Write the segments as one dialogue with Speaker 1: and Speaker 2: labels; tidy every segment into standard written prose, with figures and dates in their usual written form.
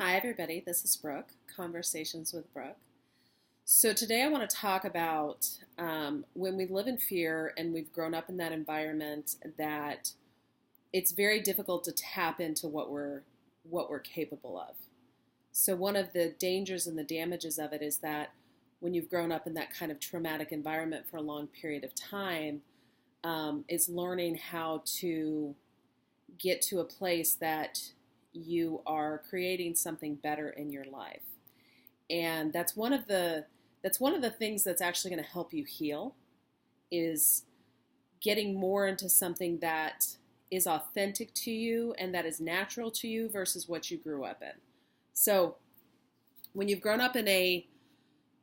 Speaker 1: Hi, everybody. This is Brooke, Conversations with Brooke. So, today I want to talk about when we live in fear and we've grown up in that environment, that it's very difficult to tap into what we're capable of. So, one of the dangers and the damages of it is that when you've grown up in that kind of traumatic environment for a long period of time, is learning how to get to a place that you are creating something better in your life. And that's one of the things that's actually going to help you heal, is getting more into something that is authentic to you and that is natural to you versus what you grew up in. So when you've grown up in a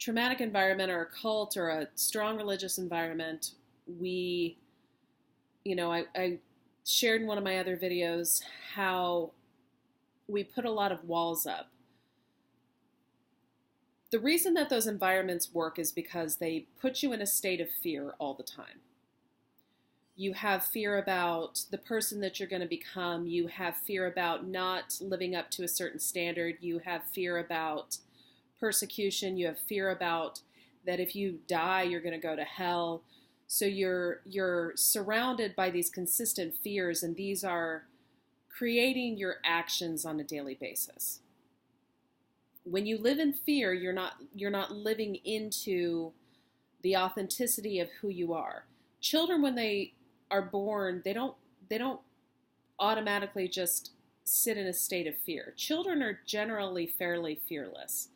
Speaker 1: traumatic environment or a cult or a strong religious environment, I shared in one of my other videos how we put a lot of walls up. The reason that those environments work is because they put you in a state of fear all the time. You have fear about the person that you're going to become. You have fear about not living up to a certain standard. You have fear about persecution. You have fear about that if you die, you're going to go to hell. So you're surrounded by these consistent fears, and these are creating your actions on a daily basis. When you live in fear, you're not living into the authenticity of who you are. Children, when they are born, they don't automatically just sit in a state of fear. Children are generally fairly fearless.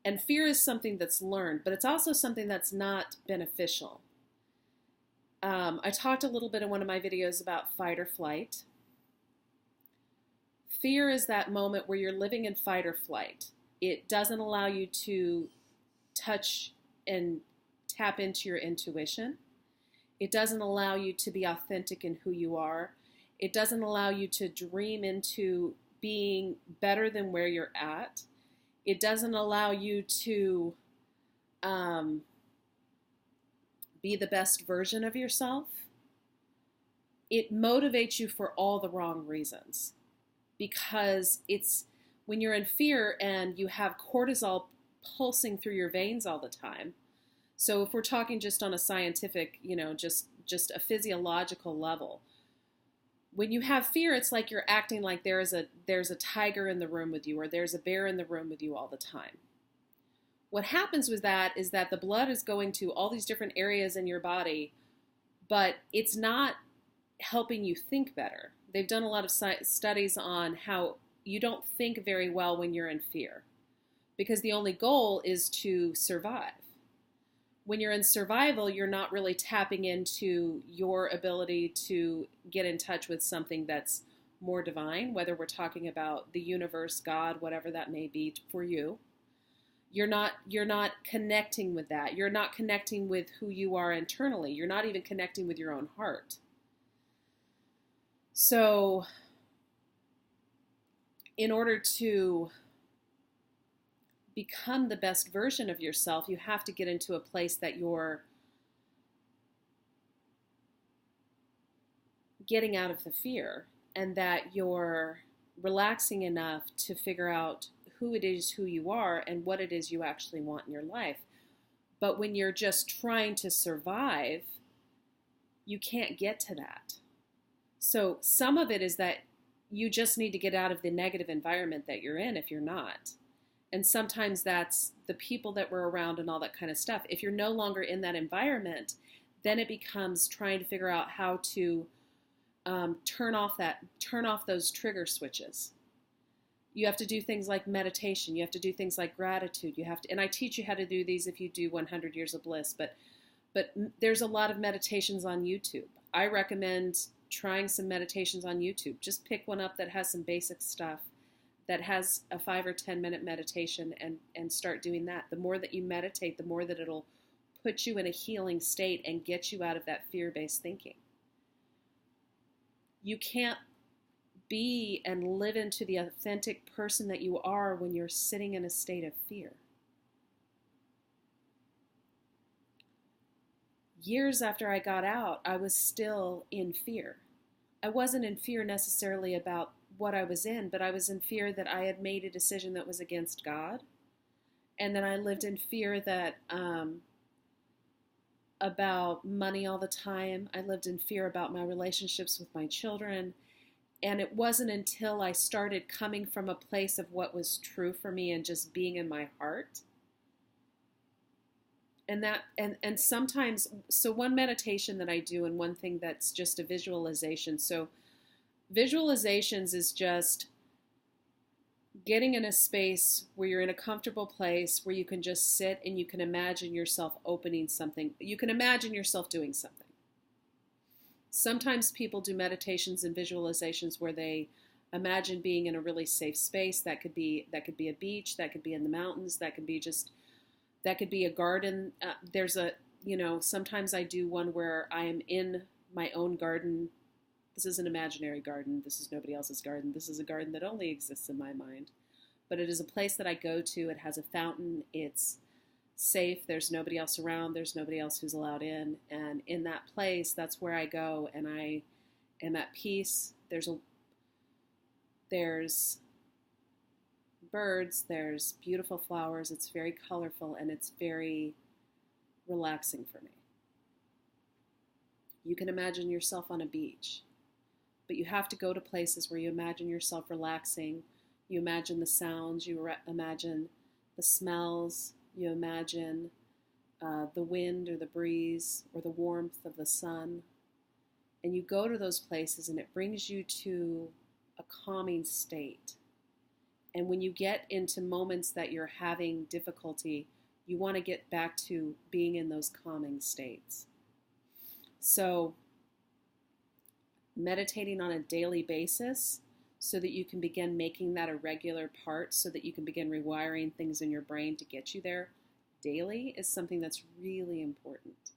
Speaker 1: And fear is something that's learned, but it's also something that's not beneficial. I talked a little bit in one of my videos about fight or flight. Fear is that moment where you're living in fight or flight. It doesn't allow you to touch and tap into your intuition. It doesn't allow you to be authentic in who you are. It doesn't allow you to dream into being better than where you're at. It doesn't allow you to be the best version of yourself. It motivates you for all the wrong reasons, because it's when you're in fear and you have cortisol pulsing through your veins all the time. So if we're talking just on a scientific, just a physiological level, when you have fear, it's like you're acting like there's a tiger in the room with you, or there's a bear in the room with you all the time. What happens with that is that the blood is going to all these different areas in your body, but it's not helping you think better. They've done a lot of studies on how you don't think very well when you're in fear, because the only goal is to survive. When you're in survival, you're not really tapping into your ability to get in touch with something that's more divine, whether we're talking about the universe, God, whatever that may be for you. You're not connecting with that. You're not connecting with who you are internally. You're not even connecting with your own heart. So in order to become the best version of yourself, you have to get into a place that you're getting out of the fear, and that you're relaxing enough to figure out who it is, who you are, and what it is you actually want in your life. But when you're just trying to survive, you can't get to that. So some of it is that you just need to get out of the negative environment that you're in if you're not. And sometimes that's the people that we're around and all that kind of stuff. If you're no longer in that environment, then it becomes trying to figure out how to turn off those trigger switches. You have to do things like meditation. You have to do things like gratitude. And I teach you how to do these if you do 100 Years of Bliss. But there's a lot of meditations on YouTube. I recommend trying some meditations on YouTube. Just pick one up that has some basic stuff, that has a 5 or 10 minute meditation, and start doing that. The more that you meditate, the more that it'll put you in a healing state and get you out of that fear-based thinking. You can't be and live into the authentic person that you are when you're sitting in a state of fear. Years after I got out, I was still in fear. I wasn't in fear necessarily about what I was in, but I was in fear that I had made a decision that was against God. And then I lived in fear that about money all the time. I lived in fear about my relationships with my children. And it wasn't until I started coming from a place of what was true for me and just being in my heart. And sometimes, so one meditation that I do, and one thing that's just a visualization. So visualizations is just getting in a space where you're in a comfortable place where you can just sit and you can imagine yourself opening something. You can imagine yourself doing something. Sometimes people do meditations and visualizations where they imagine being in a really safe space. That could be a beach, that could be in the mountains, that could be a garden. Sometimes I do one where I am in my own garden. This is an imaginary garden. This is nobody else's garden. This is a garden that only exists in my mind. But it is a place that I go to. It has a fountain. It's safe. There's nobody else around. There's nobody else who's allowed in. And in that place, that's where I go, and I am at peace. There's birds. There's beautiful flowers. It's very colorful, and it's very relaxing for me. You can imagine yourself on a beach. But you have to go to places where you imagine yourself relaxing. You imagine the sounds. You imagine the smells. You imagine the wind or the breeze or the warmth of the sun. And you go to those places, and it brings you to a calming state. And when you get into moments that you're having difficulty, you want to get back to being in those calming states. So meditating on a daily basis so that you can begin making that a regular part, so that you can begin rewiring things in your brain to get you there daily, is something that's really important.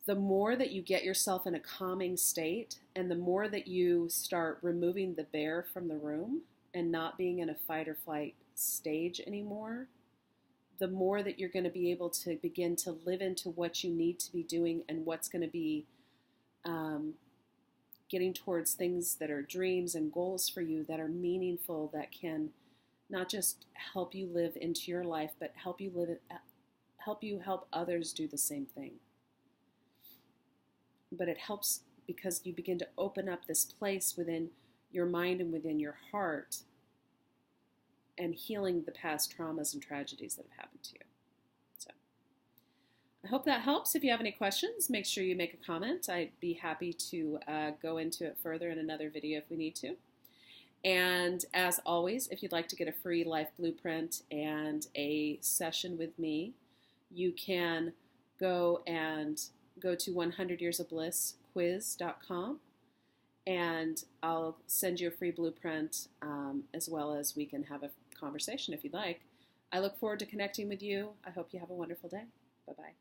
Speaker 1: The more that you get yourself in a calming state, and the more that you start removing the bear from the room and not being in a fight or flight stage anymore, the more that you're going to be able to begin to live into what you need to be doing and what's going to be getting towards things that are dreams and goals for you that are meaningful, that can not just help you live into your life, but help you help others do the same thing. But it helps because you begin to open up this place within your mind and within your heart, and healing the past traumas and tragedies that have happened to you. So I hope that helps. If you have any questions, make sure you make a comment. I'd be happy to go into it further in another video if we need to. And as always, if you'd like to get a free life blueprint and a session with me, you can go to 100yearsofblissquiz.com, and I'll send you a free blueprint, as well as we can have a conversation if you'd like. I look forward to connecting with you. I hope you have a wonderful day. Bye-bye.